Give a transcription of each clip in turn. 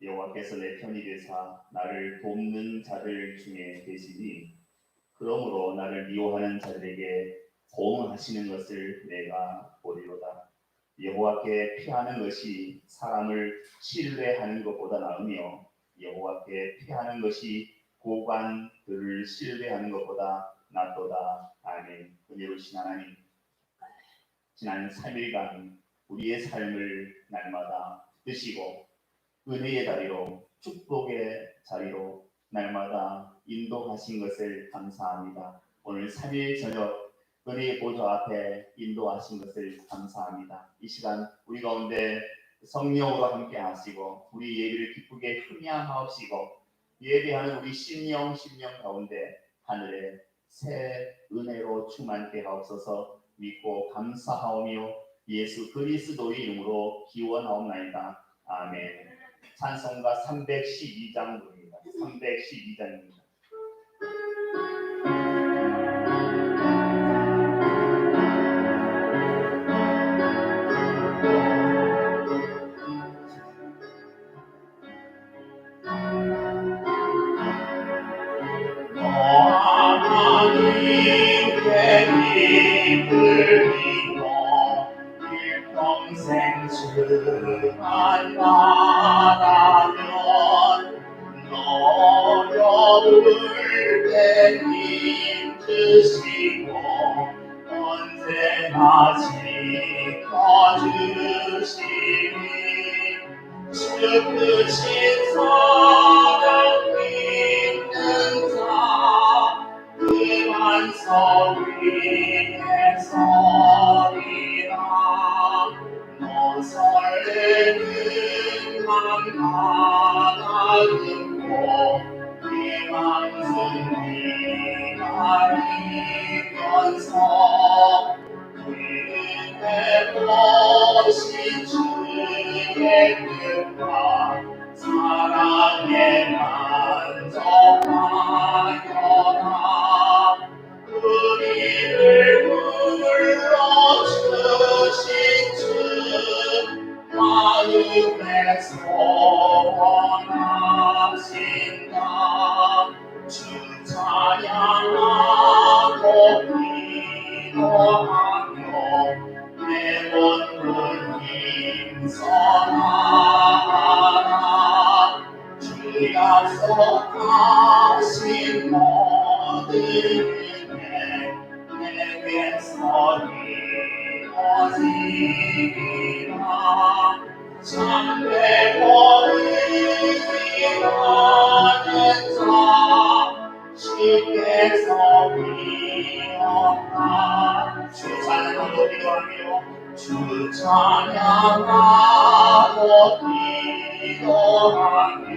여호와께서 내 편이 되사 나를 돕는 자들 중에 계시니 그러므로 나를 미워하는 자들에게 보응하시는 것을 내가 보리로다. 여호와께 피하는 것이 사람을 신뢰하는 것보다 나으며 여호와께 피하는 것이 고관들을 신뢰하는 것보다 낫도다. 아멘. 은혜로우신 하나님, 지난 3일간 우리의 삶을 날마다 드시고 은혜의 자리로, 축복의 자리로 날마다 인도하신 것을 감사합니다. 오늘 3일 저녁 은혜의 보좌 앞에 인도하신 것을 감사합니다. 이 시간 우리 가운데 성령으로 함께 하시고 우리 예배를 기쁘게 흠양하옵시고 예배하는 우리 심령 가운데 하늘의 새 은혜로 충만케 하옵소서. 믿고 감사하오며 예수 그리스도의 이름으로 기원하옵나이다. 아멘. 찬송가 312장입니다. 312장입니다. 하나님께 입을 이고 일평생 주만 바라면 어려울 때 힘드시고 언제나 지켜주시니 주 크신 사랑 믿는 자 그만서 위에 서리라. 설레는 맘 하나 듣고 희망 승리가 이면서 은혜 보신 주의 뜻과 사랑에 만족하여라. 우리를 불러주신 주 마음에 소원하신다. 주 찬양하고 기도하며 내 온몸 힘써나가라. 주 약속하신 모든 은혜 내게서 이루어지리라. 참되고 의지하는 자 주께서 기억하. 주 찬양하고 기도하며 주 찬양하고 기도하며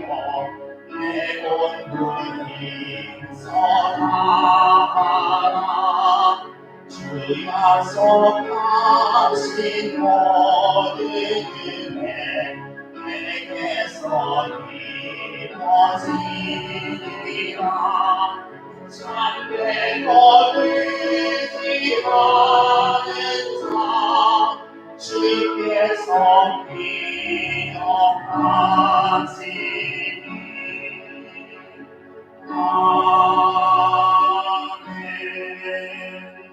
내 온몸 힘써나가라. 주 약속하신 모든 은혜 내게서 이루어지리라. 참되고 의지하는 자 주께서 기억하시니. 아멘.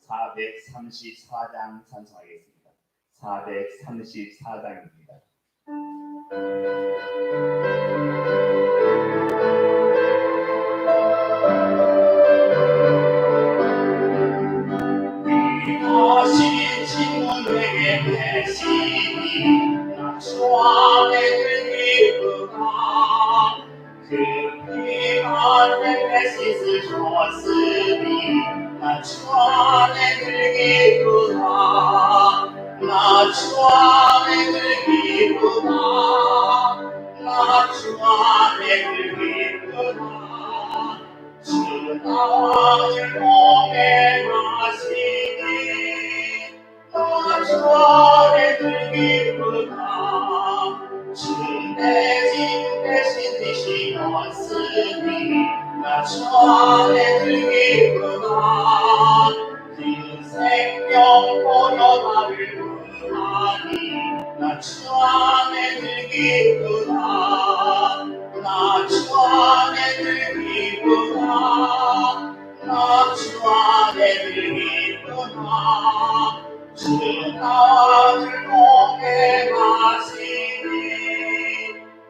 434장 찬송하겠습니다. 434장입니다. 하신 친구에게 계시니 주 안에 들기구나. 그 피가 내게 씻으셨으니 나 주 안에 들기구나. 나 주 안에 들기구나. 나 주 안에 들기구나. 주 나를 동행하시니 나 주 안에 들기구나. 주 내 집 대신 되시었으니 나 주 안에 들기구나. 그 생명 보여 나를 구하니 나 주 안에 들기구나. 들기구나. 나 주 안에 들기구나. 나 주 안에 들기구나. 주 나를 공에 마시니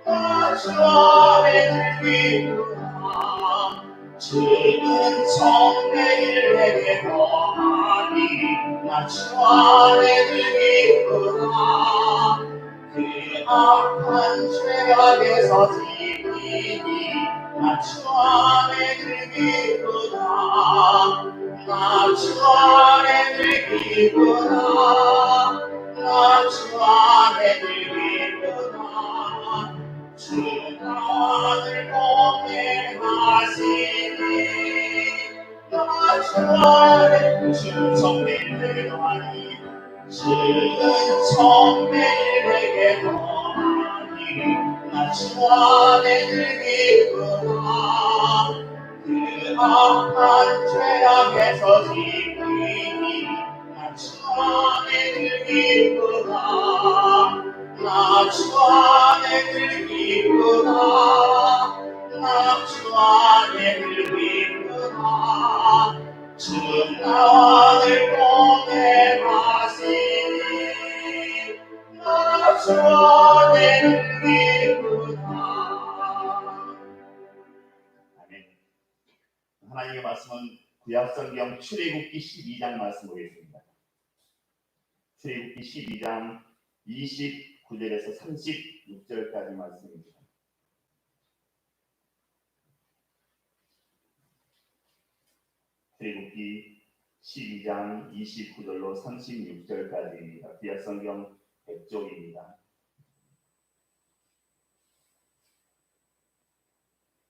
나 주 안에 들기구나. 주는 성내일 내게 거하니 나 주 안에 들기구나. 그 악한 죄악에서 지키니 나 주 안에 들기구나. 나 주 안에 들기구나. 나 주 안에 들기구나. 주 나를 공행하시니 나 주 안에 주 성내일 내게 거하니 주는 성내일 내게 거하니 나 주 안에 들기구나. 그 악한 죄악에서 지키니 나 주 안에 들기구나. 나 주 안에 들기구나. 나 주 안에 들기구나. 주 나를 공행하시니 나 주 안에 들기구나. 아멘. 하나님의 말씀은 구약성경 출애굽기 12장 말씀 보겠습니다. 출애굽기 12장 29절에서 36절까지 말씀입니다. 출애굽기 12장 29절로 36절까지입니다. 구약성경 100쪽입니다.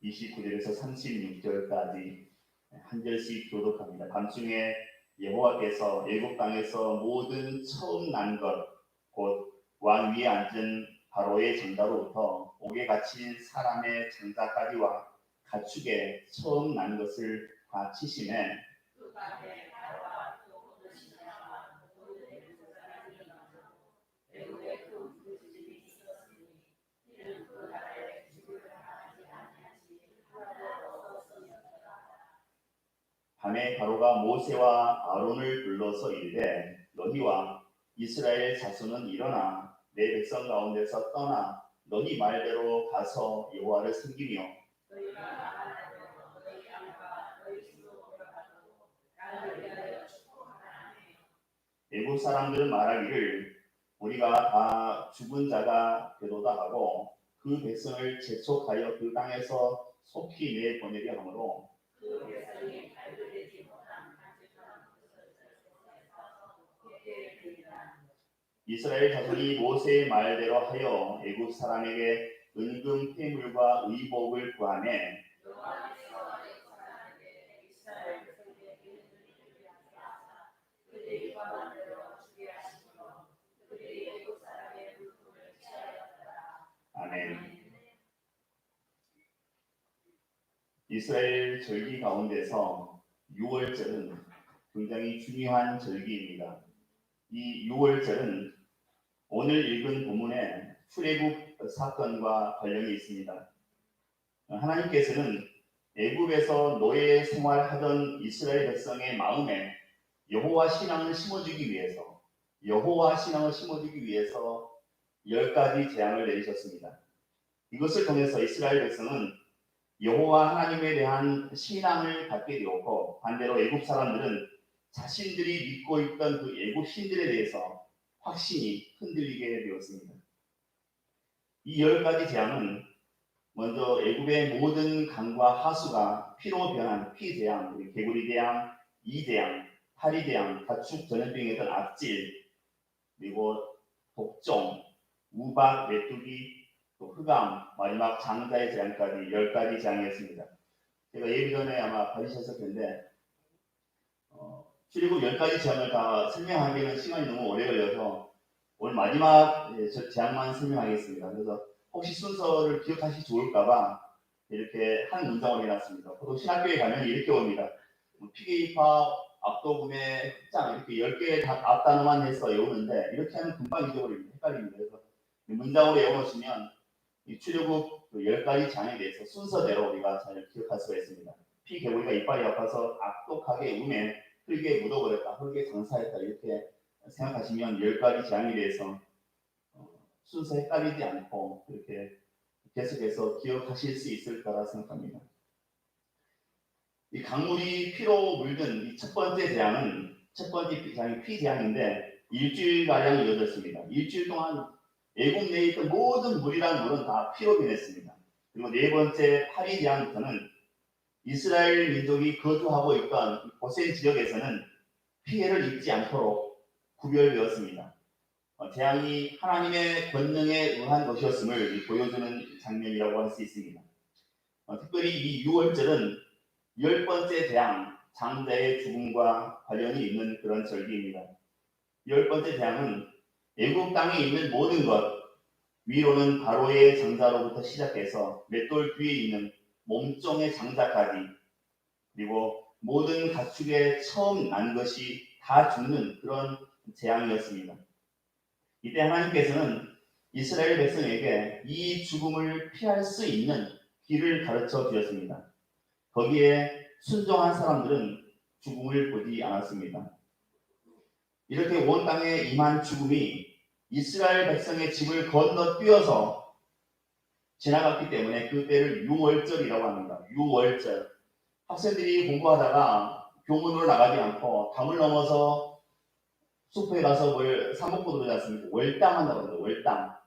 29절에서 36절까지 한 절씩 교독합니다. 밤중에 여호와께서 애굽 땅에서 모든 처음 난 것, 곧 왕 위에 앉은 바로의 장자로부터 옥에 갇힌 사람의 장자까지와 가축의 처음 난 것을 다 치심에 밤에 바로가 모세와 아론을 불러서 이르되 너희와 이스라엘 자손은 일어나 내 백성 가운데서 떠나 너희 말대로 가서 여호와를 섬기며 애굽 사람들은 말하기를 우리가 다 죽은 자가 되도다 하고 그 백성을 재촉하여 그 땅에서 속히 내보내려 하므로 이스라엘 자손이 모세의 말대로 하여 애굽 사람에게 은금 폐물과 의복을 구하매 아멘. 이스라엘 절기 가운데서 6월절은 굉장히 중요한 절기입니다. 이 6월절은 오늘 읽은 본문에 출애굽 사건과 관련이 있습니다. 하나님께서는 애굽에서 노예 생활하던 이스라엘 백성의 마음에 여호와 신앙을 심어주기 위해서 10가지 재앙을 내리셨습니다. 이것을 통해서 이스라엘 백성은 여호와 하나님에 대한 신앙을 갖게 되었고 반대로 애굽 사람들은 자신들이 믿고 있던 그 애굽 신들에 대해서 확신이 흔들리게 되었습니다. 이 10가지 재앙은 먼저 애굽의 모든 강과 하수가 피로 변한 피재앙, 개구리재앙, 이재앙, 파리재앙, 가축 전염병이었던 악질, 그리고 독종, 우박, 메뚜기, 또 흑암, 마지막 장자의 재앙까지 10가지 재앙이었습니다. 제가 예비 전에 아마 받으셨을 텐데 출애굽 10가지 재앙을 다 설명하기에는 시간이 너무 오래 걸려서 오늘 마지막 재앙만 설명하겠습니다. 그래서 혹시 순서를 기억하시기 좋을까봐 이렇게 한 문장으로 해놨습니다. 보통 신학교에 가면 이렇게 옵니다. 피계입학, 압도금의 흑장 이렇게 10개의 앞단어만 해서 외우는데 이렇게 하면 금방 잊어버립니다. 헷갈립니다. 그래서 문장으로 외워놓으시면 이 출애굽 그 10가지 재앙에 대해서 순서대로 우리가 잘 기억할 수가 있습니다. 피개구리가 이빨이 아파서 악독하게 음에 흙에 묻어버렸다, 흙에 장사했다, 이렇게 생각하시면 10가지 재앙에 대해서 순서 헷갈리지 않고 그렇게 계속해서 기억하실 수 있을 거라 생각합니다. 이 강물이 피로 물든 이 첫 번째 재앙이 피재앙인데 일주일가량 이어졌습니다. 일주일 동안 애굽 내에 있던 모든 물이란 물은 다 피로 변했습니다. 그리고 네 번째 파리 재앙부터는 이스라엘 민족이 거주하고 있던 고센 지역에서는 피해를 입지 않도록 구별되었습니다. 재앙이 하나님의 권능에 의한 것이었음을 보여주는 장면이라고 할 수 있습니다. 특별히 이 6월절은 10번째 재앙, 장자의 죽음과 관련이 있는 그런 절기입니다. 10번째 재앙은 애굽 땅에 있는 모든 것, 위로는 바로의 장자로부터 시작해서 맷돌 뒤에 있는 몸종의 장자까지, 그리고 모든 가축에 처음 난 것이 다 죽는 그런 재앙이었습니다. 이때 하나님께서는 이스라엘 백성에게 이 죽음을 피할 수 있는 길을 가르쳐 주셨습니다. 거기에 순종한 사람들은 죽음을 보지 않았습니다. 이렇게 온 땅에 임한 죽음이 이스라엘 백성의 집을 건너뛰어서 지나갔기 때문에 그 때를 유월절이라고 합니다. 유월절. 학생들이 공부하다가 교문으로 나가지 않고 담을 넘어서 숲에 가서 사 먹고 그러지 않습니까? 월담한다고 합니다. 월담.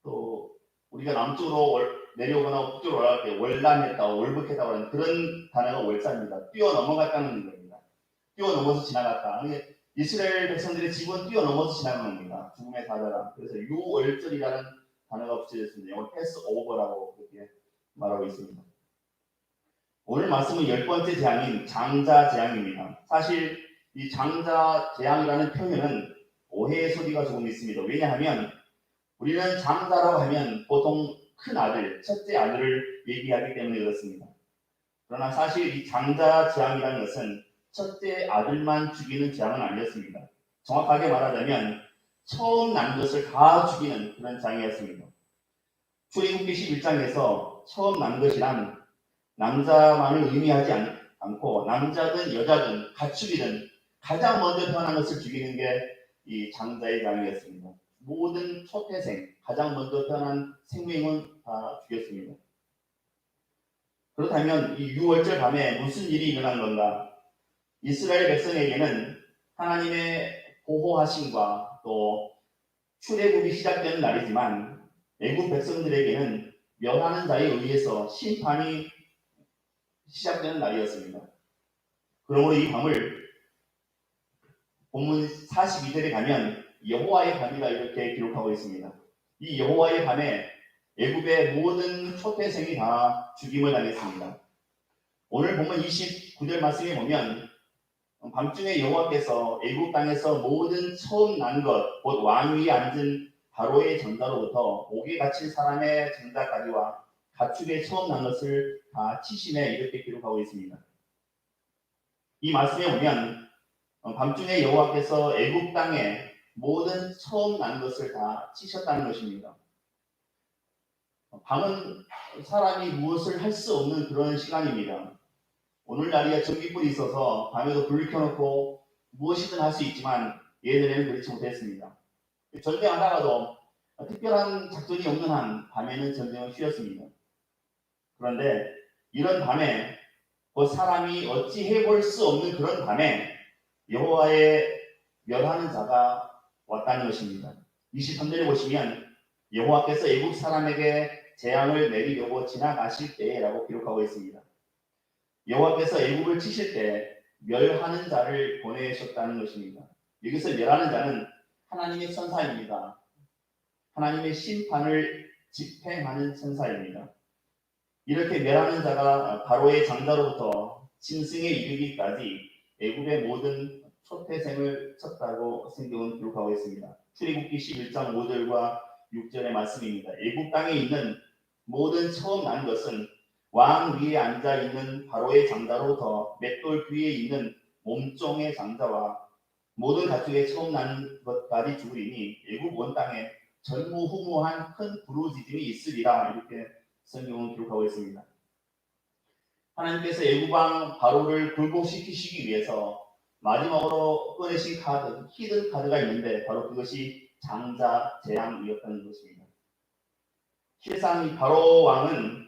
또 우리가 남쪽으로 내려오거나 북쪽으로 올라갈 때 월담했다, 월북했다고 하는 그런 단어가 월자입니다. 뛰어넘어갔다는 겁니다. 뛰어넘어서 지나갔다. 이스라엘 백성들의 집은 뛰어넘어서 지나간 겁니다. 죽음의 사자가. 그래서 유월절이라는 단어가 붙여졌습니다. 영어 패스 오버라고 그렇게 말하고 있습니다. 오늘 말씀은 10번째 재앙인 장자 재앙입니다. 사실 이 장자 재앙이라는 표현은 오해의 소리가 조금 있습니다. 왜냐하면 우리는 장자라고 하면 보통 큰 아들, 첫째 아들을 얘기하기 때문에 그렇습니다. 그러나 사실 이 장자 재앙이라는 것은 첫째 아들만 죽이는 재앙은 아니었습니다. 정확하게 말하자면 처음 난 것을 다 죽이는 그런 재앙이었습니다. 출애굽기 11장에서 처음 난 것이란 남자만을 의미하지 않고 남자든 여자든 가축이든 가장 먼저 태어난 것을 죽이는 게 이 장자의 재앙이었습니다. 모든 초태생, 가장 먼저 태어난 생명은 다 죽였습니다. 그렇다면 이 6월절 밤에 무슨 일이 일어난 건가? 이스라엘 백성에게는 하나님의 보호하심과 또 출애굽이 시작되는 날이지만 애굽 백성들에게는 멸하는 자에 의해서 심판이 시작되는 날이었습니다. 그러므로 이 밤을 본문 42절에 가면 여호와의 밤이라 이렇게 기록하고 있습니다. 이 여호와의 밤에 애굽의 모든 초태생이 다 죽임을 당했습니다. 오늘 본문 29절 말씀에 보면 밤중에 여호와께서 애굽 땅에서 모든 처음 난 것, 곧 왕 위에 앉은 바로의 장자로부터 옥에 갇힌 사람의 장자까지와 가축의 처음 난 것을 다 치심에 이렇게 기록하고 있습니다. 이 말씀에 보면 밤중에 여호와께서 애굽 땅에 모든 처음 난 것을 다 치셨다는 것입니다. 밤은 사람이 무엇을 할 수 없는 그런 시간입니다. 오늘날이야 전기불이 있어서 밤에도 불을 켜놓고 무엇이든 할 수 있지만 예전에는 그렇지 못했습니다. 전쟁하다가도 특별한 작전이 없는 한 밤에는 전쟁을 쉬었습니다. 그런데 이런 밤에 사람이 어찌 해볼 수 없는 그런 밤에 여호와의 멸하는 자가 왔다는 것입니다. 23절에 보시면 여호와께서 애굽 사람에게 재앙을 내리려고 지나가실 때라고 기록하고 있습니다. 여호와께서 애굽을 치실 때 멸하는 자를 보내셨다는 것입니다. 여기서 멸하는 자는 하나님의 천사입니다. 하나님의 심판을 집행하는 천사입니다. 이렇게 멸하는 자가 바로의 장자로부터 짐승에 이르기까지 애굽의 모든 초태생을 쳤다고 성경은 기록하고 있습니다. 출애굽기 11장 5절과 6절의 말씀입니다. 애굽 땅에 있는 모든 처음 난 것은 왕 위에 앉아 있는 바로의 장자로부터 맷돌 뒤에 있는 몸종의 장자와 모든 가축의 처음 난 것까지 죽으리니 애굽 온 땅에 전무후무한 큰 부르짖음이 있으리라 이렇게 성경은 기록하고 있습니다. 하나님께서 애국왕 바로를 굴복시키시기 위해서 마지막으로 꺼내신 카드, 히든 카드가 있는데 바로 그것이 장자 재앙이었던 것입니다. 실상 이 바로 왕은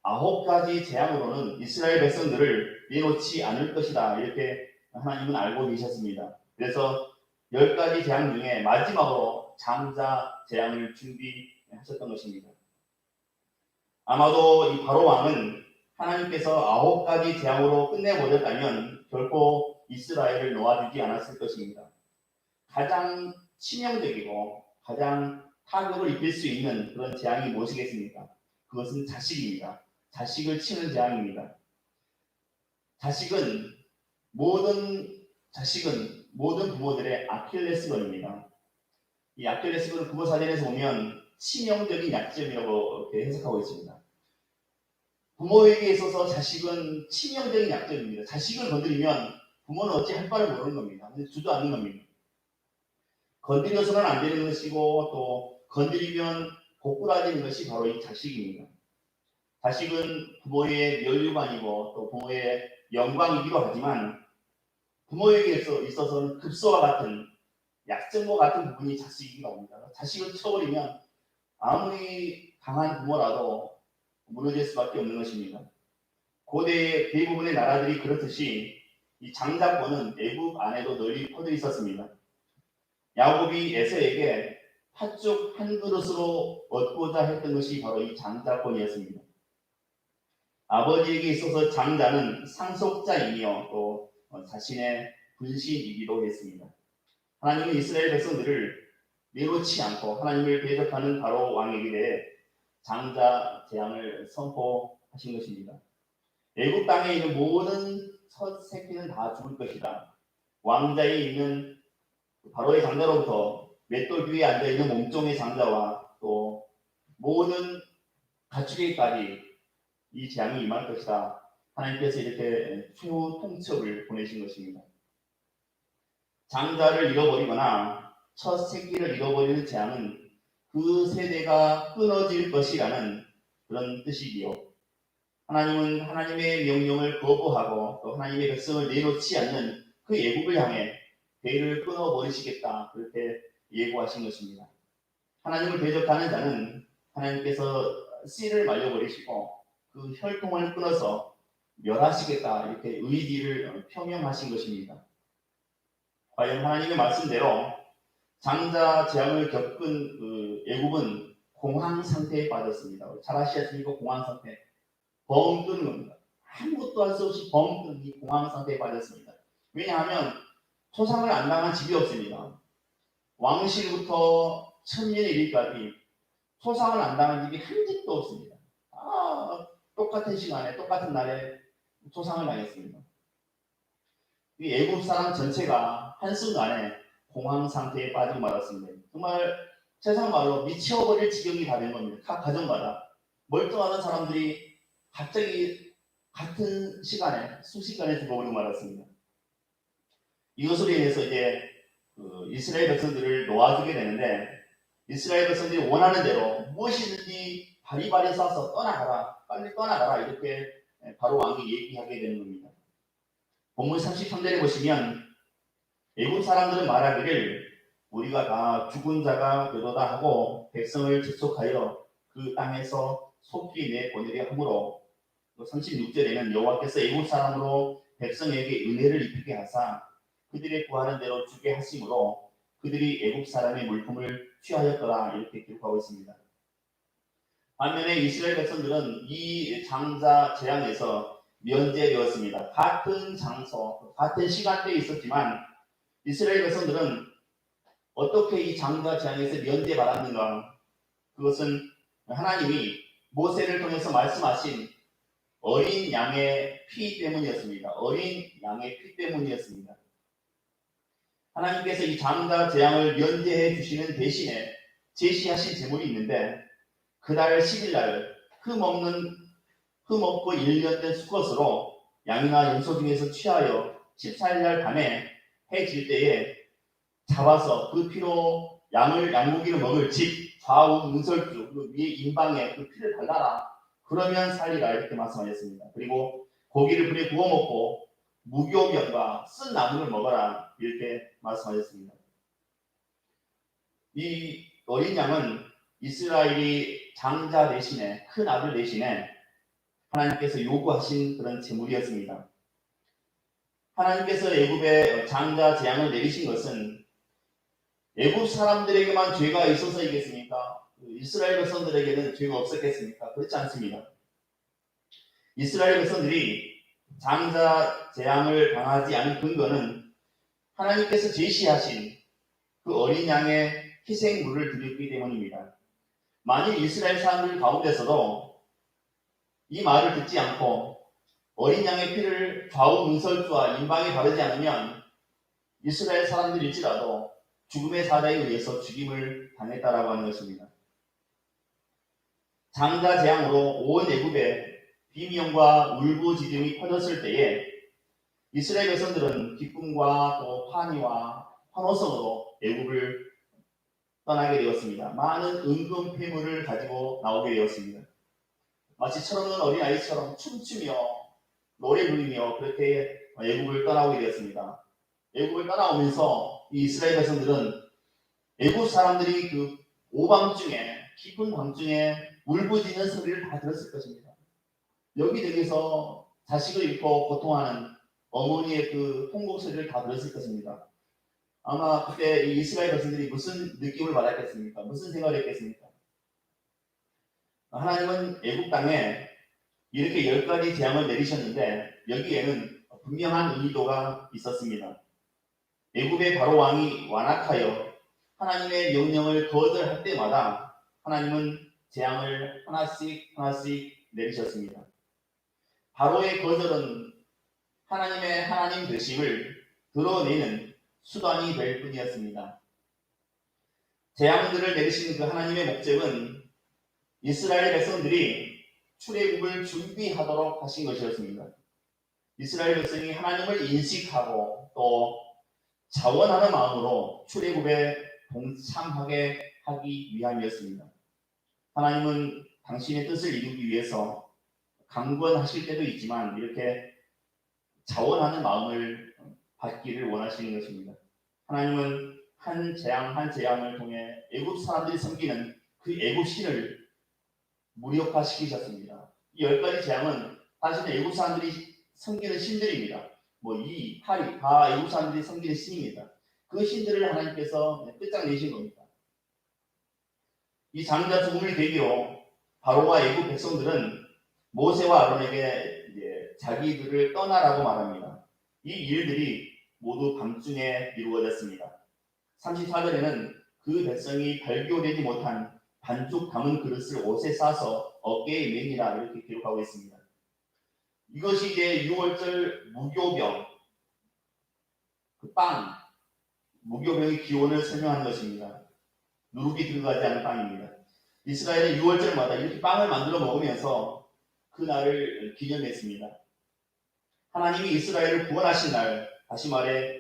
9가지 재앙으로는 이스라엘 백성들을 내놓지 않을 것이다 이렇게 하나님은 알고 계셨습니다. 그래서 10가지 재앙 중에 마지막으로 장자 재앙을 준비하셨던 것입니다. 아마도 이 바로 왕은 하나님께서 9가지 재앙으로 끝내버렸다면 결코 이스라엘을 놓아주지 않았을 것입니다. 가장 치명적이고 가장 타격을 입힐 수 있는 그런 재앙이 무엇이겠습니까? 그것은 자식입니다. 자식을 치는 재앙입니다. 자식은 모든 부모들의 아킬레스건입니다. 이 아킬레스건을 국어사전에서 보면 치명적인 약점이라고 이렇게 해석하고 있습니다. 부모에게 있어서 자식은 치명적인 약점입니다. 자식을 건드리면 부모는 어찌 할 바를 모르는 겁니다. 주저앉는 겁니다. 건드려서는 안 되는 것이고 또 건드리면 고꾸라지는 것이 바로 이 자식입니다. 자식은 부모의 면류관이고 또 부모의 영광이기도 하지만 부모에게 있어서는 급소와 같은 약점과 같은 부분이 자식이기도 합니다. 자식을 쳐버리면 아무리 강한 부모라도 무너질 수밖에 없는 것입니다. 고대의 대부분의 나라들이 그렇듯이 이 장자권은 애국 안에도 널리 퍼져 있었습니다. 야곱이 에서에게 팥죽 한 그릇으로 얻고자 했던 것이 바로 이 장자권이었습니다. 아버지에게 있어서 장자는 상속자이며 또 자신의 분신이기도 했습니다. 하나님은 이스라엘 백성들을 내놓지 않고 하나님을 대적하는 바로 왕에게 대해 장자 재앙을 선포하신 것입니다. 애굽 땅에 있는 모든 첫 새끼는 다 죽을 것이다. 왕자에 있는 바로의 장자로부터 맷돌 위에 앉아있는 몸종의 장자와 또 모든 가축에까지 이 재앙이 임할 것이다. 하나님께서 이렇게 최후 통첩을 보내신 것입니다. 장자를 잃어버리거나 첫 새끼를 잃어버리는 재앙은 그 세대가 끊어질 것이라는 그런 뜻이기요. 하나님은 하나님의 명령을 거부하고 또 하나님의 백성을 내놓지 않는 그 애국을 향해 배를 끊어버리시겠다 그렇게 예고하신 것입니다. 하나님을 대적하는 자는 하나님께서 씨를 말려버리시고 그 혈통을 끊어서 멸하시겠다 이렇게 의지를 표명하신 것입니다. 과연 하나님의 말씀대로 장자 재앙을 겪은 그 애굽은 공황 상태에 빠졌습니다. 잘 아시겠습니까? 공황 상태. 벙 뜨는 겁니다. 아무것도 할 수 없이 벙 뜨는 이 공황 상태에 빠졌습니다. 왜냐하면 초상을 안 당한 집이 없습니다. 왕실부터 천년의 일까지 초상을 안 당한 집이 한 집도 없습니다. 똑같은 시간에 똑같은 날에 초상을 당했습니다. 이 애굽 사람 전체가 한순간에 공황 상태에 빠지고 말았습니다. 정말 세상 말로 미쳐버릴 지경이 다 된 겁니다. 각 가정마다 멀쩡하던 사람들이 갑자기 같은 시간에 순식간에 죽어버리고 말았습니다. 이것으로 인해서 이제 이스라엘 백성들을 놓아주게 되는데 이스라엘 백성들이 원하는 대로 무엇이든지 바리바리 싸서 떠나가라, 빨리 떠나가라 이렇게 바로 왕이 얘기하게 되는 겁니다. 본문 33절에 보시면 애굽 사람들은 말하기를 우리가 다 죽은 자가 되도다 하고 백성을 접속하여 그 땅에서 속히 내보내려 하므로 36절에는 여호와께서 애굽 사람으로 백성에게 은혜를 입히게 하사 그들의 구하는 대로 주게 하심으로 그들이 애굽 사람의 물품을 취하였더라 이렇게 기록하고 있습니다. 반면에 이스라엘 백성들은 이 장자 재앙에서 면제되었습니다. 같은 장소, 같은 시간대에 있었지만 이스라엘 백성들은 어떻게 이 장자 재앙에서 면제받았는가? 그것은 하나님이 모세를 통해서 말씀하신 어린 양의 피 때문이었습니다. 어린 양의 피 때문이었습니다. 하나님께서 이 장자 재앙을 면제해 주시는 대신에 제시하신 제물이 있는데 그달 10일날 흠 없고 1년 된 수컷으로 양이나 염소 중에서 취하여 14일날 밤에 해 질 때에 잡아서 그 피로 양고기를 먹을 집 좌우 문설주 그 위에 임방에 그 피를 발라라. 그러면 살리라 이렇게 말씀하셨습니다. 그리고 고기를 불에 구워 먹고 무교병과 쓴 나무를 먹어라 이렇게 말씀하셨습니다. 이 어린 양은 이스라엘이 장자 대신에 큰 아들 대신에 하나님께서 요구하신 그런 제물이었습니다. 하나님께서 애굽에 장자 재앙을 내리신 것은 애굽 사람들에게만 죄가 있어서이겠습니까? 이스라엘 백성들에게는 죄가 없었겠습니까? 그렇지 않습니다. 이스라엘 백성들이 장자 재앙을 당하지 않은 근거는 하나님께서 제시하신 그 어린 양의 희생물을 드렸기 때문입니다. 만일 이스라엘 사람들 가운데서도 이 말을 듣지 않고 어린 양의 피를 좌우 문설주와 임방에 바르지 않으면 이스라엘 사람들일지라도 죽음의 사자에 의해서 죽임을 당했다라고 하는 것입니다. 장자 재앙으로 온 애굽에 비명과 울부짖음이 퍼졌을 때에 이스라엘 백성들은 기쁨과 또 환희와 환호성으로 애굽을 떠나게 되었습니다. 많은 은금 폐물을 가지고 나오게 되었습니다. 마치 철없는 어린아이처럼 춤추며 노래 부르며 그렇게 애굽을 떠나오게 되었습니다. 애굽을 떠나오면서 이 이스라엘 백성들은 애굽 사람들이 그 오밤중에 깊은 밤중에 울부짖는 소리를 다 들었을 것입니다. 여기저기서 자식을 잃고 고통하는 어머니의 그 통곡 소리를 다 들었을 것입니다. 아마 그때 이 이스라엘 백성들이 무슨 느낌을 받았겠습니까? 무슨 생각을 했겠습니까? 하나님은 애굽 땅에 이렇게 10가지 재앙을 내리셨는데 여기에는 분명한 의도가 있었습니다. 애굽의 바로 왕이 완악하여 하나님의 명령을 거절할 때마다 하나님은 재앙을 하나씩 내리셨습니다. 바로의 거절은 하나님의 하나님 되심을 드러내는 수단이 될 뿐이었습니다. 재앙들을 내리신 그 하나님의 목적은 이스라엘 백성들이 출애굽을 준비하도록 하신 것이었습니다. 이스라엘 백성이 하나님을 인식하고 또 자원하는 마음으로 출애굽에 동참하게 하기 위함이었습니다. 하나님은 당신의 뜻을 이루기 위해서 강권하실 때도 있지만 이렇게 자원하는 마음을 받기를 원하시는 것입니다. 하나님은 한 재앙을 통해 애굽 사람들이 섬기는 그 애굽 신을 무력화시키셨습니다. 이 10가지 재앙은 사실은 애굽 사람들이 섬기는 신들입니다. 이, 파리 다 애굽 사람들이 섬기는 신입니다. 그 신들을 하나님께서 끝장내신 겁니다. 이 장자 죽음을 계기로 바로와 애굽 백성들은 모세와 아론에게 자기들을 떠나라고 말합니다. 이 일들이 모두 밤중에 이루어졌습니다. 34절에는 그 백성이 발교되지 못한 반죽 담은 그릇을 옷에 싸서 어깨에 매니라 이렇게 기록하고 있습니다. 이것이 이제 6월절 무교병, 그 빵, 무교병의 기원을 설명하는 것입니다. 누룩이 들어가지 않은 빵입니다. 이스라엘은 6월절마다 이렇게 빵을 만들어 먹으면서 그 날을 기념했습니다. 하나님이 이스라엘을 구원하신 날, 다시 말해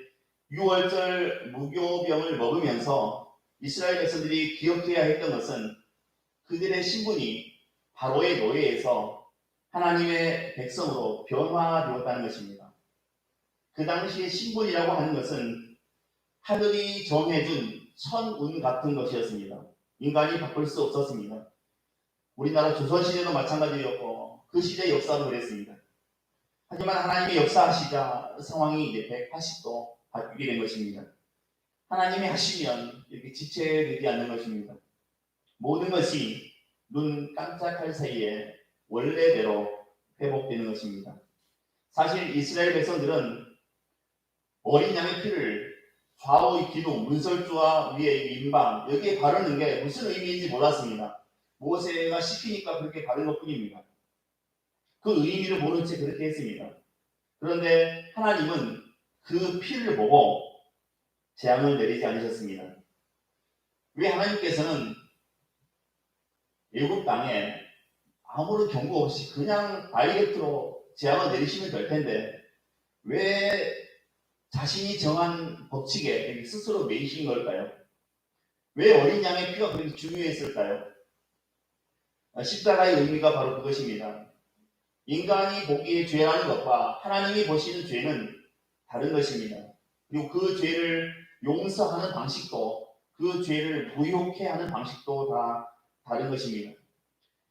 6월절 무교병을 먹으면서 이스라엘 백성들이 기억해야 했던 것은 그들의 신분이 바로의 노예에서 하나님의 백성으로 변화되었다는 것입니다. 그 당시의 신분이라고 하는 것은 하늘이 정해준 천운 같은 것이었습니다. 인간이 바꿀 수 없었습니다. 우리나라 조선시대도 마찬가지였고 그 시대 역사도 그랬습니다. 하지만 하나님이 역사하시자 상황이 이제 180도 바뀌게 된 것입니다. 하나님이 하시면 이렇게 지체되지 않는 것입니다. 모든 것이 눈 깜짝할 사이에 원래대로 회복되는 것입니다. 사실 이스라엘 백성들은 어린 양의 피를 좌우의 기둥, 문설주와 위에 민방 여기에 바르는 게 무슨 의미인지 몰랐습니다. 모세가 시키니까 그렇게 바른 것 뿐입니다. 그 의미를 모른 채 그렇게 했습니다. 그런데 하나님은 그 피를 보고 재앙을 내리지 않으셨습니다. 왜 하나님께서는 애굽 땅에 아무런 경고 없이 그냥 다이렉트로 재앙을 내리시면 될 텐데 왜 자신이 정한 법칙에 스스로 매이신 걸까요? 왜 어린 양의 피가 그렇게 중요했을까요? 십자가의 의미가 바로 그것입니다. 인간이 보기에 죄라는 것과 하나님이 보시는 죄는 다른 것입니다. 그리고 그 죄를 용서하는 방식도 그 죄를 부욕해 하는 방식도 다 다른 것입니다.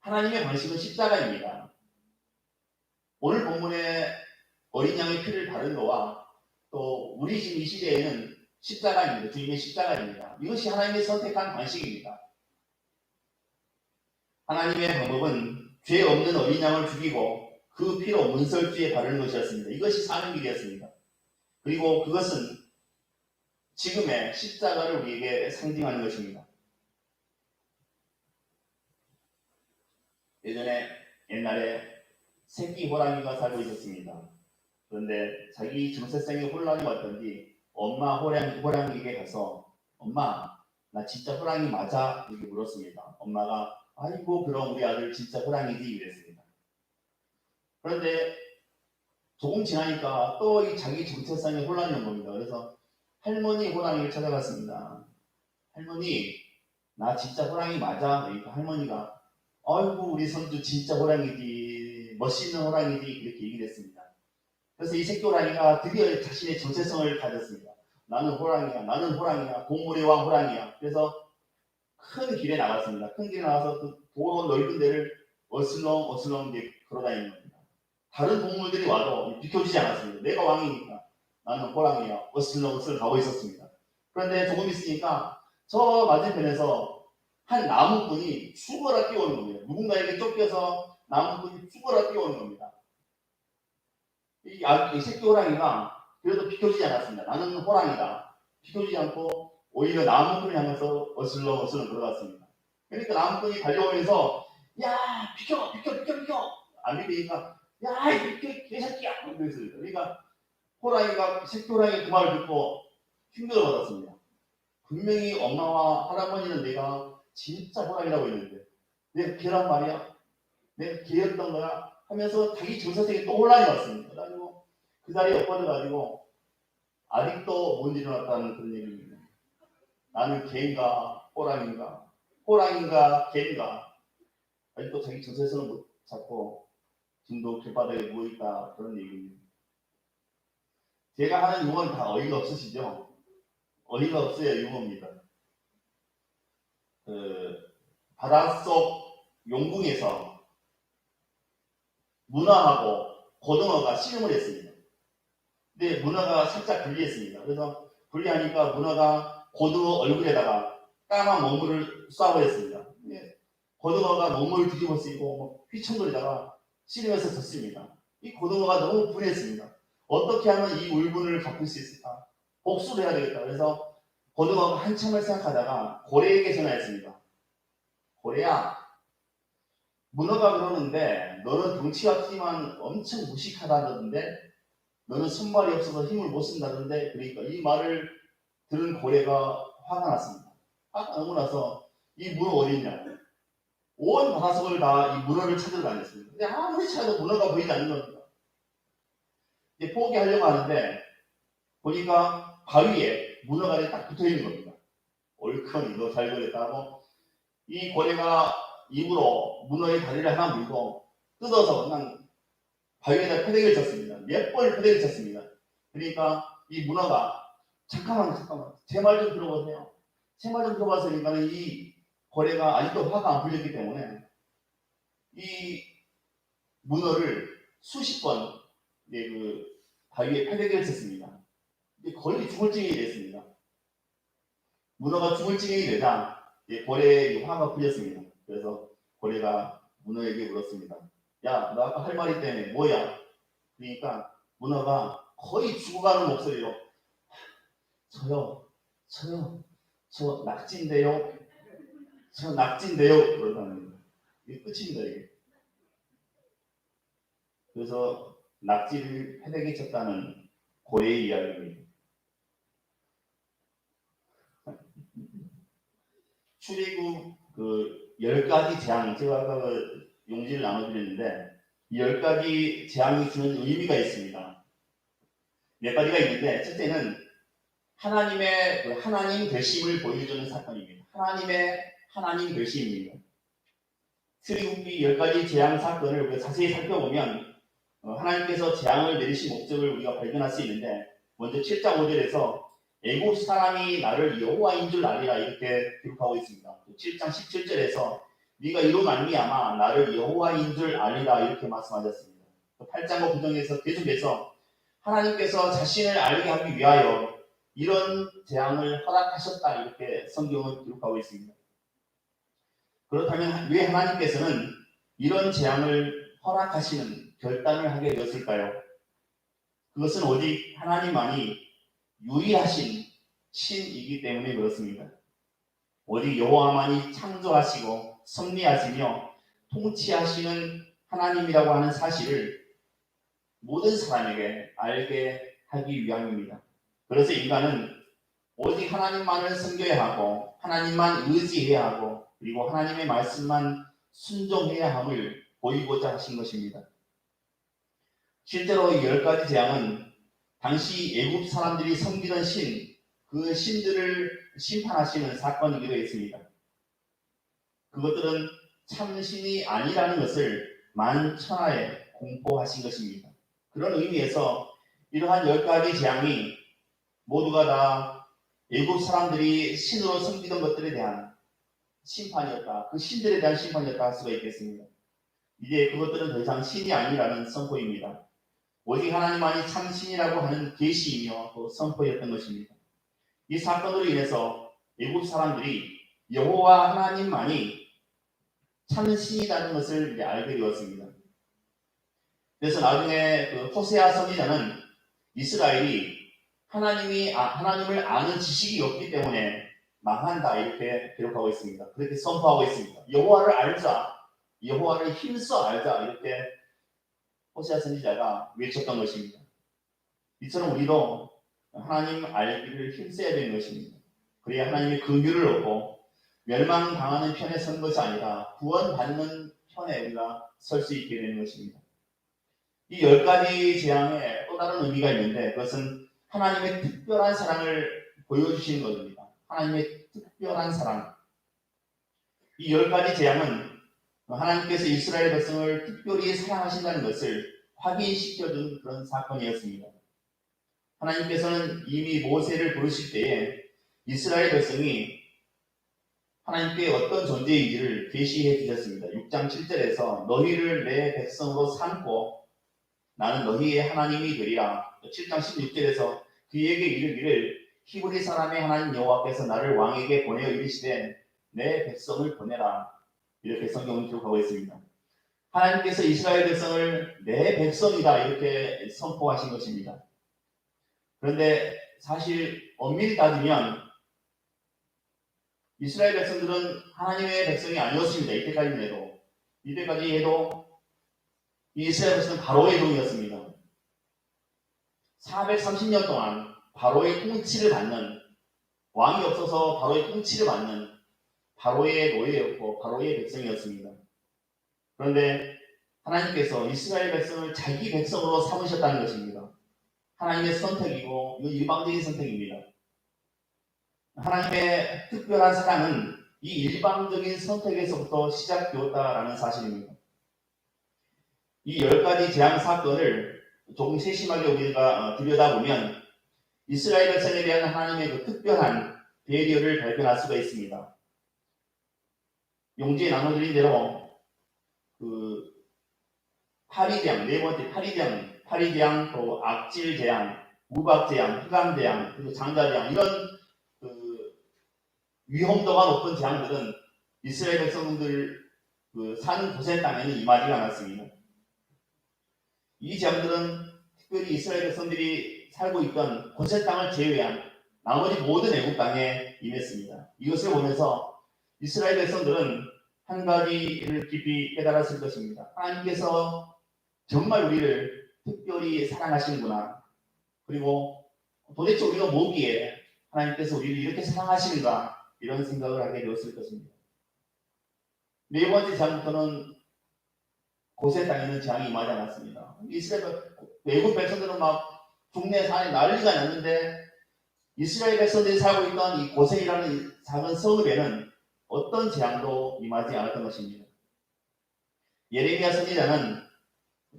하나님의 방식은 십자가입니다. 오늘 본문에 어린 양의 피를 바른 거와 또 우리 지금 이 시대에는 십자가입니다. 주님의 십자가입니다. 이것이 하나님의 선택한 방식입니다. 하나님의 방법은 죄 없는 어린 양을 죽이고 그 피로 문설주에 바르는 것이었습니다. 이것이 사는 길이었습니다. 그리고 그것은 지금의 십자가를 우리에게 상징하는 것입니다. 옛날에 새끼 호랑이가 살고 있었습니다. 그런데 자기 정체성에 혼란이 왔던지 엄마 호랑이에게 가서 엄마 나 진짜 호랑이 맞아? 이렇게 물었습니다. 엄마가 아이고 그럼 우리 아들 진짜 호랑이지 이랬습니다. 그런데 조금 지나니까 또 이 자기 정체성에 혼란이 온 겁니다. 그래서 할머니 호랑이를 찾아갔습니다. 할머니 나 진짜 호랑이 맞아? 그러니까 할머니가 아이고 우리 손주 진짜 호랑이지 멋있는 호랑이지 이렇게 얘기를 했습니다. 그래서 이 새끼 호랑이가 드디어 자신의 정체성을 가졌습니다. 나는 호랑이야 동물의 왕 호랑이야. 그래서 큰 길에 나갔습니다. 큰 길에 나가서 그 도로 넓은 데를 어슬렁 걸어다니는 겁니다. 다른 동물들이 와도 비켜주지 않았습니다. 내가 왕이니까 나는 호랑이야 어슬렁 가고 있었습니다. 그런데 조금 있으니까 저 맞은편에서 한 나무꾼이 죽어라 뛰어오는 겁니다. 누군가에게 쫓겨서 나무꾼이 죽어라 뛰어오는 겁니다. 이 새끼 호랑이가 그래도 비켜주지 않았습니다. 나는 호랑이다. 비켜주지 않고 오히려 나무꾼을 향해서 어슬렁 걸어갔습니다. 그러니까 나무꾼이 달려오면서 야 비켜 안 비키니까 야 이 개새끼야 그랬습니다. 그러니까 새끼 호랑이가 그 말을 듣고 충격을 받았습니다. 분명히 엄마와 할아버지는 내가 진짜 호랑이라고 했는데 내가 개란 말이야? 내가 개였던 거야? 하면서 자기 정서적인 또 혼란이 왔습니다. 그래가지고 그 자리에 엎어져가지고 아직도 못 일어났다는 그런 얘기입니다. 나는 개인가 호랑인가 개인가 아직도 자기 정체성을 못 찾고 지금도 길바닥에 누워있다 그런 얘기입니다. 제가 하는 유머는 다 어이가 없으시죠? 어이가 없어야 유머입니다. 바닷속 용궁에서 문어하고 고등어가 씨름을 했습니다. 근데 문어가 살짝 불리했습니다. 그래서 불리하니까 문어가 고등어 얼굴에다가 까만 먹물을 쏴버렸습니다. 고등어가 먹물을 뒤집어 쓰고 휘청거리다가 씨름해서 졌습니다. 이 고등어가 너무 분했습니다. 어떻게 하면 이 울분을 갚을 수 있을까? 복수를 해야 되겠다. 그래서 고등어가 한참을 생각하다가 고래에게 전화했습니다. 고래야, 문어가 그러는데 너는 덩치가 크지만 엄청 무식하다던데 너는 손발이 없어서 힘을 못 쓴다던데 그러니까 이 말을 들은 고래가 화가 났습니다. 화가 너무 나서 이 문어 어딨냐? 온 바닷속을 다 이 문어를 찾으러 다녔습니다. 근데 아무리 찾아도 문어가 보이지 않는 겁니다. 이제 포기하려고 하는데 보니까 바위에 문어가 딱 붙어 있는 겁니다. 얼큰이 너 잘 걸렸다고 이 고래가 입으로 문어의 다리를 하나 물고 뜯어서 그냥 바위에다 패대기를 쳤습니다. 몇 번을 패대기를 쳤습니다. 그러니까 이 문어가 잠깐만 제 말 좀 들어보세요. 제 말 좀 들어봐서니까 이 고래가 아직도 화가 안 풀렸기 때문에 이 문어를 수십 번 그 바위에 패대기를 쳤습니다. 거의 죽을 지경이 됐습니다. 문어가 죽을 지경이 되자 고래의 화가 풀렸습니다. 그래서 고래가 문어에게 물었습니다. 야, 너 아까 할 말이 때문에 뭐야? 그러니까 문어가 거의 죽어가는 목소리로 저요, 저 낙지인데요. 그러다는 겁니다. 이게 끝입니다, 이게. 그래서 낙지를 패대기 쳤다는 고래의 이야기입니다. 출애굽 그 10가지 재앙, 제가 아까 그 용지를 나눠드렸는데 이 10가지 재앙이 주는 의미가 있습니다. 몇 가지가 있는데 첫째는 하나님의 그 하나님 되심을 보여주는 사건입니다. 하나님 결심입니다. 출애굽기 10가지 재앙 사건을 우리가 자세히 살펴보면 하나님께서 재앙을 내리신 목적을 우리가 발견할 수 있는데, 먼저 7장 5절에서 애국 사람이 나를 여호와인 줄 알리라 이렇게 기록하고 있습니다. 7장 17절에서 네가 이로 말미암아 나를 여호와인 줄 알리라 이렇게 말씀하셨습니다. 8장과 9장에서 계속해서 하나님께서 자신을 알게 하기 위하여 이런 재앙을 허락하셨다 이렇게 성경은 기록하고 있습니다. 그렇다면 왜 하나님께서는 이런 재앙을 허락하시는 결단을 하게 되었을까요? 그것은 오직 하나님만이 유일하신 신이기 때문에 그렇습니다. 오직 여호와만이 창조하시고 섭리하시며 통치하시는 하나님이라고 하는 사실을 모든 사람에게 알게 하기 위함입니다. 그래서 인간은 오직 하나님만을 섬겨야 하고 하나님만 의지해야 하고 그리고 하나님의 말씀만 순종해야 함을 보이고자 하신 것입니다. 실제로 이 10가지 재앙은 당시 애굽 사람들이 섬기던 그 신들을 심판하시는 사건이기도 했습니다. 그것들은 참신이 아니라는 것을 만천하에 공포하신 것입니다. 그런 의미에서 이러한 10가지 재앙이 모두가 다 애굽 사람들이 신으로 섬기던 것들에 대한 심판이었다. 그 신들에 대한 심판이었다 할 수가 있겠습니다. 이제 그것들은 더 이상 신이 아니라는 선포입니다. 오직 하나님만이 참신이라고 하는 계시이며 또 선포였던 것입니다. 이 사건으로 인해서 애굽 사람들이 여호와 하나님만이 참신이라는 것을 이제 알게 되었습니다. 그래서 나중에 호세아 선지자는 이스라엘이 하나님을 아는 지식이 없기 때문에 망한다 이렇게 기록하고 있습니다. 그렇게 선포하고 있습니다. 여호와를 알자, 여호와를 힘써 알자 이렇게 호세아 선지자가 외쳤던 것입니다. 이처럼 우리도 하나님 알기를 힘써야 되는 것입니다. 그래야 하나님의 긍휼을 얻고 멸망당하는 편에 선 것이 아니라 구원받는 편에 우리가 설 수 있게 되는 것입니다. 이 10가지 재앙에 또 다른 의미가 있는데 그것은 하나님의 특별한 사랑을 보여주시는 것입니다. 하나님의 특별한 사랑. 이 10가지 재앙은 하나님께서 이스라엘 백성을 특별히 사랑하신다는 것을 확인시켜준 그런 사건이었습니다. 하나님께서는 이미 모세를 부르실 때에 이스라엘 백성이 하나님께 어떤 존재인지를 계시해 주셨습니다. 6장 7절에서 너희를 내 백성으로 삼고 나는 너희의 하나님이 되리라. 7장 16절에서 그에게 이르기를 히브리 사람의 하나님 여호와께서 나를 왕에게 보내어 이르시되 내 백성을 보내라. 이렇게 성경은 기록하고 있습니다. 하나님께서 이스라엘 백성을 내 백성이다 이렇게 선포하신 것입니다. 그런데 사실 엄밀히 따지면 이스라엘 백성들은 하나님의 백성이 아니었습니다. 이때까지 해도 이 이스라엘 백성은 바로의 종이었습니다. 430년 동안 바로의 통치를 받는, 왕이 없어서 바로의 통치를 받는 바로의 노예였고 바로의 백성이었습니다. 그런데 하나님께서 이스라엘 백성을 자기 백성으로 삼으셨다는 것입니다. 하나님의 선택이고 이건 일방적인 선택입니다. 하나님의 특별한 사랑은 이 일방적인 선택에서부터 시작되었다라는 사실입니다. 이 10가지 재앙 사건을 조금 세심하게 우리가 들여다보면 이스라엘 백성에 대한 하나님의 그 특별한 배려를 발견할 수가 있습니다. 용지에 나눠드린 대로 파리재앙, 네 번째 파리재앙, 또 악질재앙, 우박재앙, 흑암재앙, 그리고 장자재앙 이런 위험도가 높은 재앙들은 이스라엘 백성들 사는 고센 땅에는 임하지 않았습니다. 이 재앙들은 특별히 이스라엘 백성들이 살고 있던 고센 땅을 제외한 나머지 모든 애국 땅에 임했습니다. 이것을 보면서 이스라엘 백성들은 한 가지를 깊이 깨달았을 것입니다. 하나님께서 정말 우리를 특별히 사랑하시는구나. 그리고 도대체 우리가 뭐기에 하나님께서 우리를 이렇게 사랑하시는가 이런 생각을 하게 되었을 것입니다. 네 번째 재앙부터는 고센 땅에는 재앙이 임하지 않았습니다. 이스라엘 외국 백성들은 막 국내 산에 난리가 났는데 이스라엘 백성들이 살고 있던 이 고센이라는 이 작은 성읍에는 어떤 재앙도 임하지 않았던 것입니다. 예레미야 선지자는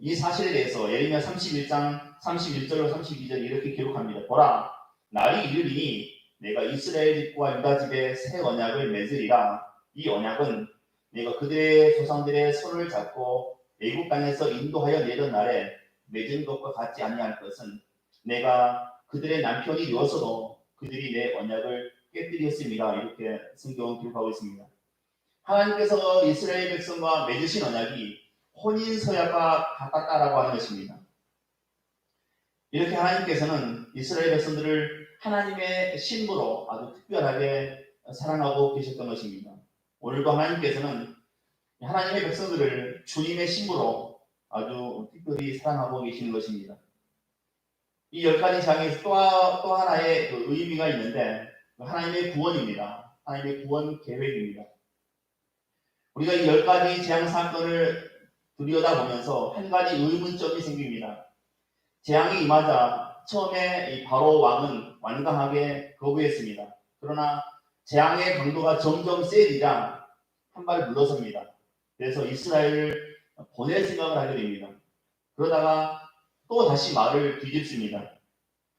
이 사실에 대해서 예레미야 31장 31절로 32절 이렇게 기록합니다. 보라, 날이 이르리니 내가 이스라엘 집과 유다 집에 새 언약을 맺으리라. 이 언약은 내가 그들의 조상들의 손을 잡고 애굽 땅에서 인도하여 내던 날에 맺은 것과 같지 아니할 것은 내가 그들의 남편이 되었어도 그들이 내 언약을 깨뜨렸습니다. 이렇게 성경은 기록하고 있습니다. 하나님께서 이스라엘 백성과 맺으신 언약이 혼인서약과 같았다라고 하는 것입니다. 이렇게 하나님께서는 이스라엘 백성들을 하나님의 신부로 아주 특별하게 사랑하고 계셨던 것입니다. 오늘도 하나님께서는 하나님의 백성들을 주님의 신부로 아주 특별히 사랑하고 계시는 것입니다. 이 10가지 장에서 또 하나의 그 의미가 있는데 하나님의 구원입니다. 하나님의 구원 계획입니다. 우리가 이 10가지 재앙 사건을 들여다보면서 한 가지 의문점이 생깁니다. 재앙이 임하자 처음에 이 바로 왕은 완강하게 거부했습니다. 그러나 재앙의 강도가 점점 세지자 한 발 물러섭니다. 그래서 이스라엘을 보낼 생각을 하게 됩니다. 그러다가 또 다시 말을 뒤집습니다.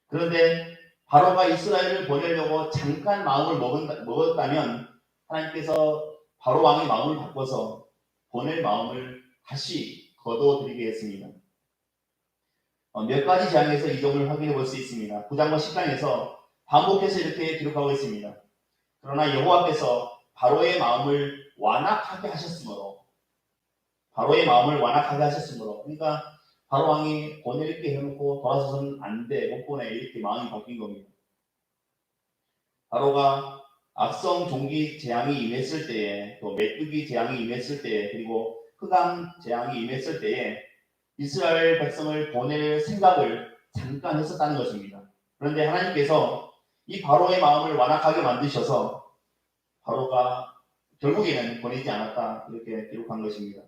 그런데 바로가 이스라엘을 보내려고 잠깐 마음을 먹었다면 하나님께서 바로 왕의 마음을 바꿔서 보낼 마음을 다시 거둬들이게 했습니다. 몇 가지 재앙에서 이 점을 확인해 볼 수 있습니다. 9장과 10장에서 반복해서 이렇게 기록하고 있습니다. 그러나 여호와께서 바로의 마음을 완악하게 하셨으므로 그러니까 바로 왕이 보낼게 해놓고 돌아서서는 안 돼, 못 보내 이렇게 마음이 바뀐 겁니다. 바로가 악성 종기 재앙이 임했을 때에 또 메뚜기 재앙이 임했을 때에 그리고 흑암 재앙이 임했을 때에 이스라엘 백성을 보낼 생각을 잠깐 했었다는 것입니다. 그런데 하나님께서 이 바로의 마음을 완악하게 만드셔서 바로가 결국에는 보내지 않았다 이렇게 기록한 것입니다.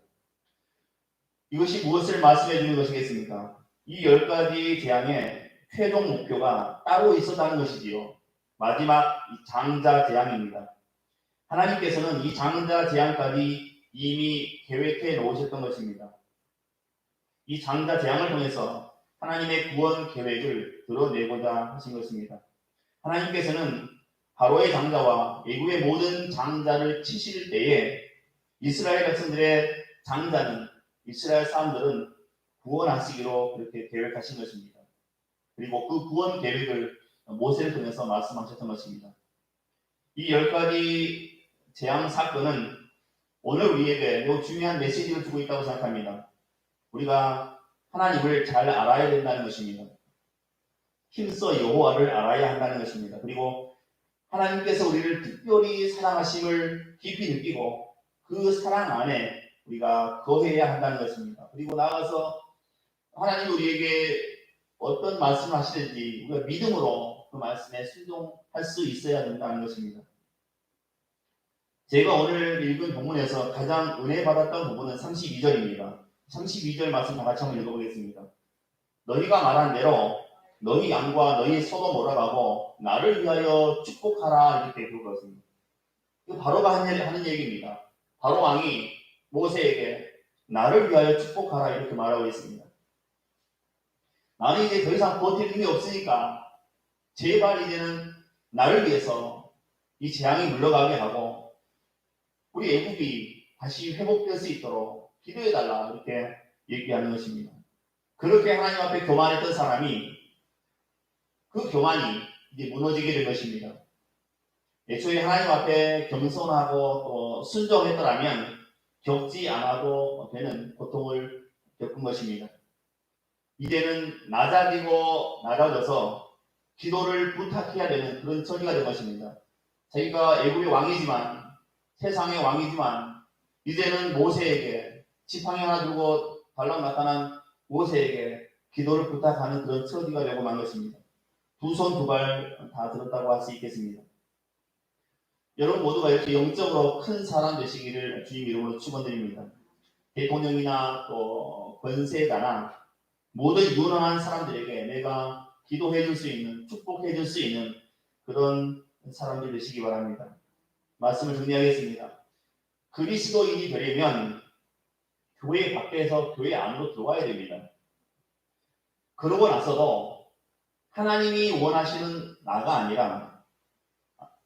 이것이 무엇을 말씀해 주는 것이겠습니까? 이 10가지 재앙의 최종 목표가 따로 있었다는 것이지요. 마지막 이 장자 재앙입니다. 하나님께서는 이 장자 재앙까지 이미 계획해 놓으셨던 것입니다. 이 장자 재앙을 통해서 하나님의 구원 계획을 드러내고자 하신 것입니다. 하나님께서는 바로의 장자와 애굽의 모든 장자를 치실 때에 이스라엘 백성들의 장자는 이스라엘 사람들은 구원하시기로 그렇게 계획하신 것입니다. 그리고 그 구원 계획을 모세를 통해서 말씀하셨던 것입니다. 이 10가지 재앙 사건은 오늘 우리에게 매우 중요한 메시지를 주고 있다고 생각합니다. 우리가 하나님을 잘 알아야 된다는 것입니다. 힘써 여호와를 알아야 한다는 것입니다. 그리고 하나님께서 우리를 특별히 사랑하심을 깊이 느끼고 그 사랑 안에 우리가 거해야 한다는 것입니다. 그리고 나아가서 하나님 우리에게 어떤 말씀을 하시든지 우리가 믿음으로 그 말씀에 순종할 수 있어야 된다는 것입니다. 제가 오늘 읽은 본문에서 가장 은혜 받았던 부분은 32절입니다. 32절 말씀 다 같이 한번 읽어보겠습니다. 너희가 말한 대로 너희 양과 너희 소도 몰아가고 나를 위하여 축복하라 이렇게 기록했습니다. 이거 바로가 하는 얘기입니다. 바로 왕이 모세에게 나를 위하여 축복하라 이렇게 말하고 있습니다. 나는 이제 더 이상 버틸 힘이 없으니까 제발 이제는 나를 위해서 이 재앙이 물러가게 하고 우리 애굽이 다시 회복될 수 있도록 기도해달라 이렇게 얘기하는 것입니다. 그렇게 하나님 앞에 교만했던 사람이 그 교만이 이제 무너지게 된 것입니다. 애초에 하나님 앞에 겸손하고 또 순종했더라면 겪지 않아도 되는 고통을 겪은 것입니다. 이제는 낮아져서 기도를 부탁해야 되는 그런 처지가 된 것입니다. 자기가 애굽의 왕이지만 세상의 왕이지만 이제는 모세에게 지팡이 하나 들고 달랑 나타난 모세에게 기도를 부탁하는 그런 처지가 되고 만 것입니다. 두 손 두 발 다 들었다고 할 수 있겠습니다. 여러분 모두가 이렇게 영적으로 큰 사람 되시기를 주님 이름으로 축원드립니다. 대통령이나 또 권세자나 모든 유능한 사람들에게 내가 기도해 줄 수 있는 축복해 줄 수 있는 그런 사람들 되시기 바랍니다. 말씀을 정리하겠습니다. 그리스도인이 되려면 교회 밖에서 교회 안으로 들어와야 됩니다. 그러고 나서도 하나님이 원하시는 나가 아니라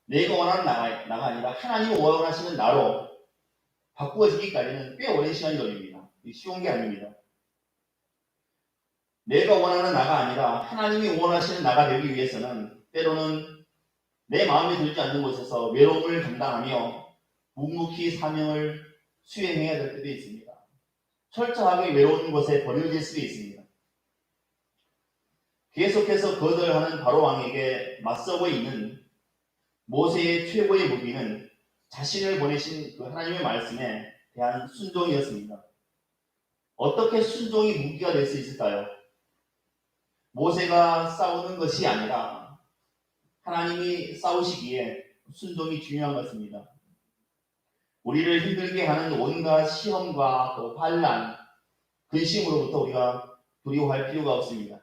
내가 원하는 나가 아니라 하나님이 원하시는 나로 바꾸어지기까지는 꽤 오랜 시간이 걸립니다. 쉬운 게 아닙니다. 내가 원하는 나가 아니라 하나님이 원하시는 나가 되기 위해서는 때로는 내 마음에 들지 않는 곳에서 외로움을 감당하며 묵묵히 사명을 수행해야 될 때도 있습니다. 철저하게 외로운 곳에 버려질 수도 있습니다. 계속해서 거절하는 바로왕에게 맞서고 있는 모세의 최고의 무기는 자신을 보내신 그 하나님의 말씀에 대한 순종이었습니다. 어떻게 순종이 무기가 될 수 있을까요? 모세가 싸우는 것이 아니라 하나님이 싸우시기에 순종이 중요한 것입니다. 우리를 힘들게 하는 온갖 시험과 또 환난, 근심으로부터 우리가 두려워할 필요가 없습니다.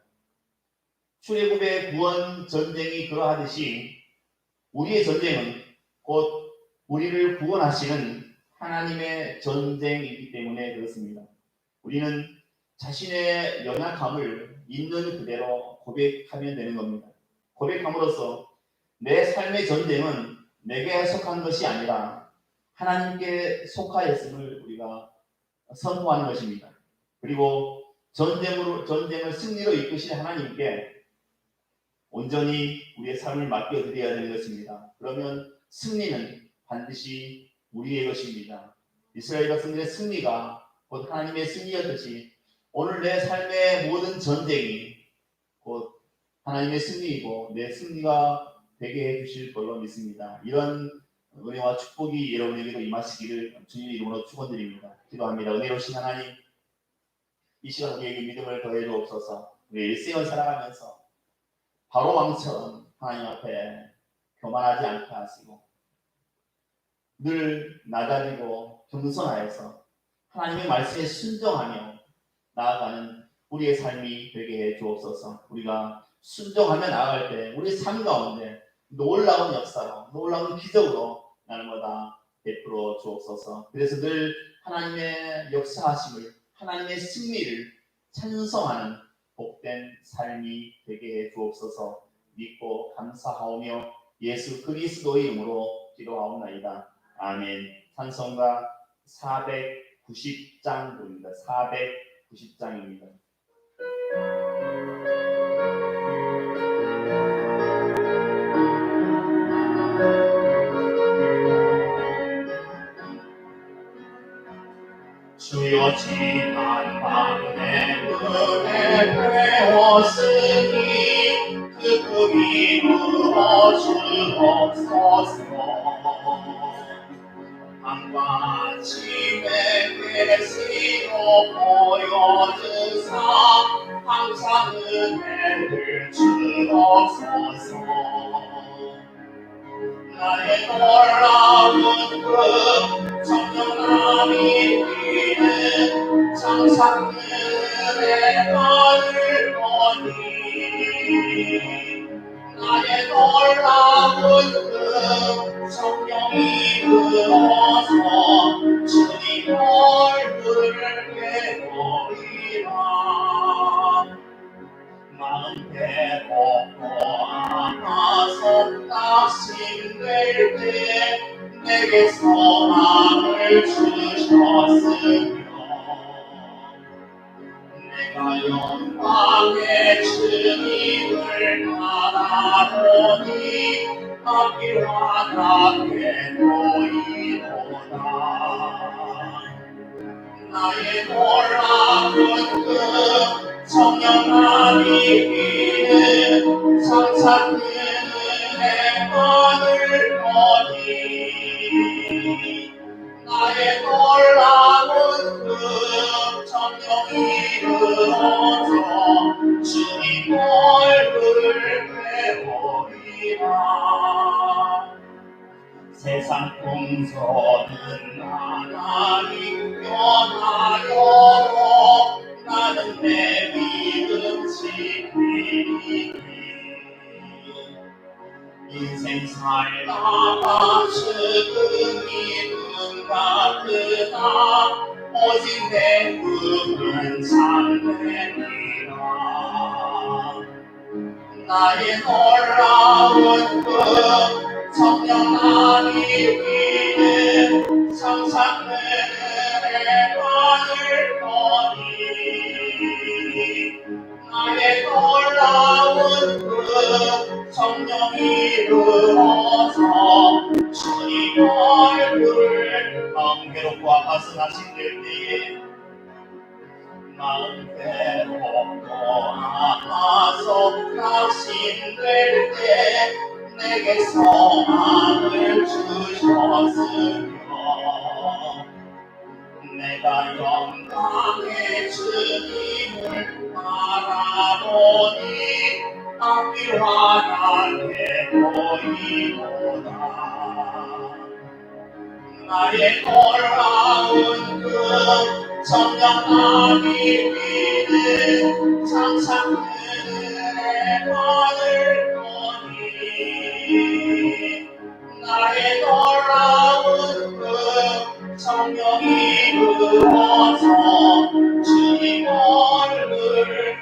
출애굽의 구원 전쟁이 그러하듯이 우리의 전쟁은 곧 우리를 구원하시는 하나님의 전쟁이기 때문에 그렇습니다. 우리는 자신의 연약함을 있는 그대로 고백하면 되는 겁니다. 고백함으로써 내 삶의 전쟁은 내게 속한 것이 아니라 하나님께 속하였음을 우리가 선포하는 것입니다. 그리고 전쟁을 승리로 이끄신 하나님께 온전히 우리의 삶을 맡겨드려야 되는 것입니다. 그러면 승리는 반드시 우리의 것입니다. 이스라엘 백성들의 승리가 곧 하나님의 승리였듯이 오늘 내 삶의 모든 전쟁이 곧 하나님의 승리이고 내 승리가 되게 해주실 걸로 믿습니다. 이런 은혜와 축복이 여러분에게도 임하시기를 주님의 이름으로 축원드립니다. 기도합니다. 은혜로우신 하나님, 이 시간 우리에게 믿음을 더해 주옵소서. 우리 일생을 살아가면서 바로 왕처럼 하나님 앞에 교만하지 않게 하시고 늘 낮아지고 겸손하여서 하나님의 말씀에 순종하며 나아가는 우리의 삶이 되게 해 주옵소서. 우리가 순종하며 나아갈 때 우리 삶 가운데 놀라운 역사로 놀라운 기적으로 날마다 베풀어 주옵소서. 그래서 늘 하나님의 역사하심을 하나님의 승리를 찬송하는 복된 삶이 되게 해 주옵소서. 믿고 감사하오며 예수 그리스도의 이름으로 기도하옵나이다. 아멘. 찬송가 490장입니다. 490장입니다. 주여 지난 밤에 은혜 배웠으니 그 금이 물어 주옵소서. 밤과 아침에 계시로 보여주사 항상 은혜를 주옵소서. 나의 놀라운 그 청정함이 뛰는 장차 그의 받을 거니 나의 놀라운 그 성령이 들어서 주님 얼굴을 깨보리라. 마음 배고프고 아파서 낙심될 때 내게 소망을 주셨으며 내가 영광의 주님을 바라보니 앞길과 같게 보이도다. 나의 놀라운 그 청량함이 비는 장차 그 은혜 받을 거니 나의 놀라운 그 청량이 들어서 주님 얼굴을 배우리라. 세상 풍조는 하나님 변하여도 나는 내 믿음 지키리. 인생 살다가 죽음이 눈 같으나 오직 내 꿈은 참되리라. 나의 놀라운 꿈 성령 나를 위해 성삼 은혜를 받을 거니. 나의 놀라운 꿈 성령이 이루어서 주님 얼굴을 마음 괴롭고 아파서 나신들 때에 마음 괴롭고 아파서 낙심될 때 내게 소망을 주셨으며 내가 영광의 주님을 바라보니 앞이 환하게 보이도다. 나의 놀라운 꿈 정녕 나를 믿는 장차 은혜 받을 거니. 나의 놀라운 꿈 성령 이루어서 주님 얼굴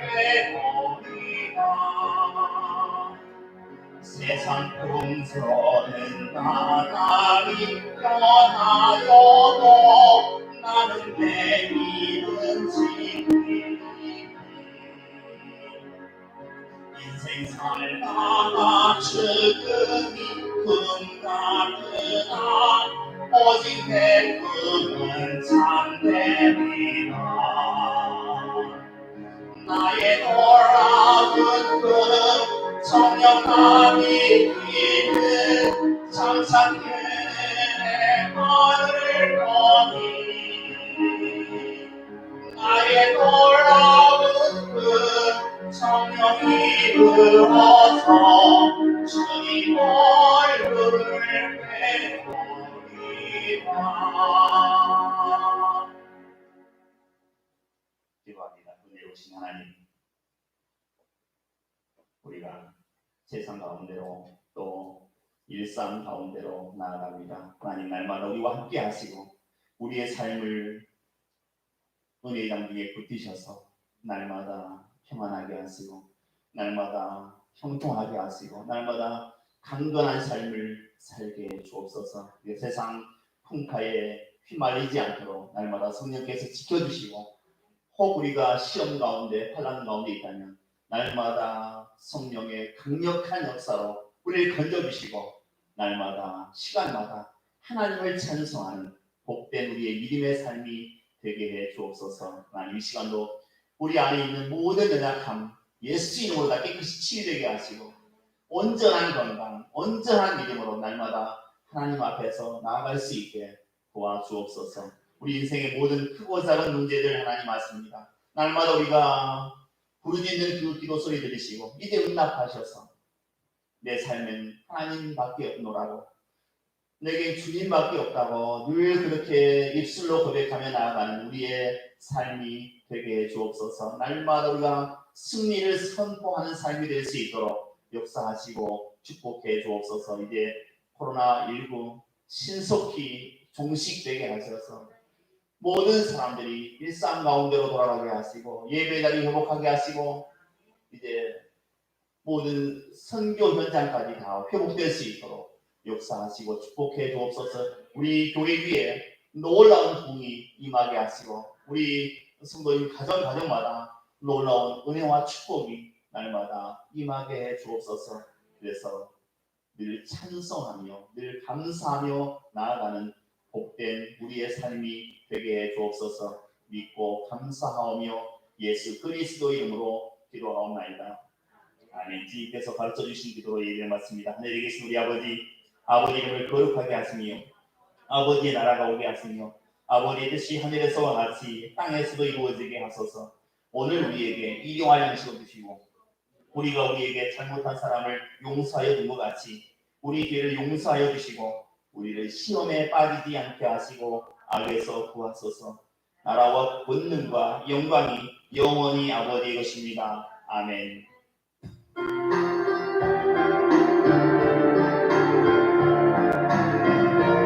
뵈보리라. 세상 풍조는 나날이 변하여도 나는 내 믿음 지키리. 인생 살다가 죽음이 꿈 같으나 오직 내 꿈은 참되리라. 나의 놀라운 꿈 성령 나를 위는 장차 은혜 받을 거니. 나의 놀라운 꿈 성령 이루어서 주님 얼굴을 뵈보리라. 기도합니다. 은혜로우신 하나님, 우리가 세상 가운데로 또 일상 가운데로 나아갑니다. 하나님, 날마다 우리와 함께 하시고 우리의 삶을 은혜의 장벽에 붙이셔서 날마다 평안하게 하시고 날마다 형통하게 하시고 날마다 강건한 삶을 살게 해 주옵소서. 세상 풍파에 휘말리지 않도록 날마다 성령께서 지켜주시고, 혹 우리가 시험 가운데 환난 가운데 있다면 날마다 성령의 강력한 역사로 우리를 건져주시고 날마다 시간마다 하나님을 찬송하는 복된 우리의 믿음의 삶이 되게 해 주옵소서. 하나님, 이 시간도 우리 안에 있는 모든 연약함 예수 이름으로 다 깨끗이 치유되게 하시고 온전한 건강, 온전한 믿음으로 날마다 하나님 앞에서 나아갈 수 있게 도와주옵소서. 우리 인생의 모든 크고 작은 문제들 하나님 아십니다. 날마다 우리가 부르짖는 그 기도 소리 들으시고 이제 응답하셔서 내 삶엔 하나님밖에 없노라고, 내게 주님밖에 없다고 늘 그렇게 입술로 고백하며 나아가는 우리의 삶이 되게 해 주옵소서. 날마다 우리가 승리를 선포하는 삶이 될 수 있도록 역사하시고 축복해 주옵소서. 이제 코로나19 신속히 종식되게 하셔서 모든 사람들이 일상 가운데로 돌아가게 하시고 예배 자리 회복하게 하시고 이제 모든 선교 현장까지 다 회복될 수 있도록 역사하시고 축복해 주옵소서. 우리 교회 위에 놀라운 공이 임하게 하시고 우리 성도님 가정마다 놀라운 은혜와 축복이 날마다 임하게 해 주옵소서. 그래서 늘 찬송하며 늘 감사하며 나아가는 복된 우리의 삶이 되게 해 주옵소서. 믿고 감사하며 예수 그리스도 이름으로 기도하옵나이다. 아멘. 주님께서 가르쳐 주신 기도로 예배를 마칩니다. 하늘에 계신 우리 아버지, 아버지 이름을 거룩하게 하시며 아버지의 나라가 오게 하시며 아버지의 뜻이 하늘에서와 같이 땅에서도 이루어지게 하소서. 오늘 우리에게 일용할 양식을 주시고 우리가 우리에게 잘못한 사람을 용서하여 준 것 같이 우리 죄를 용서하여 주시고 우리를 시험에 빠지지 않게 하시고 악에서 구하소서. 나라와 권능과 영광이 영원히 아버지의 것입니다. 아멘.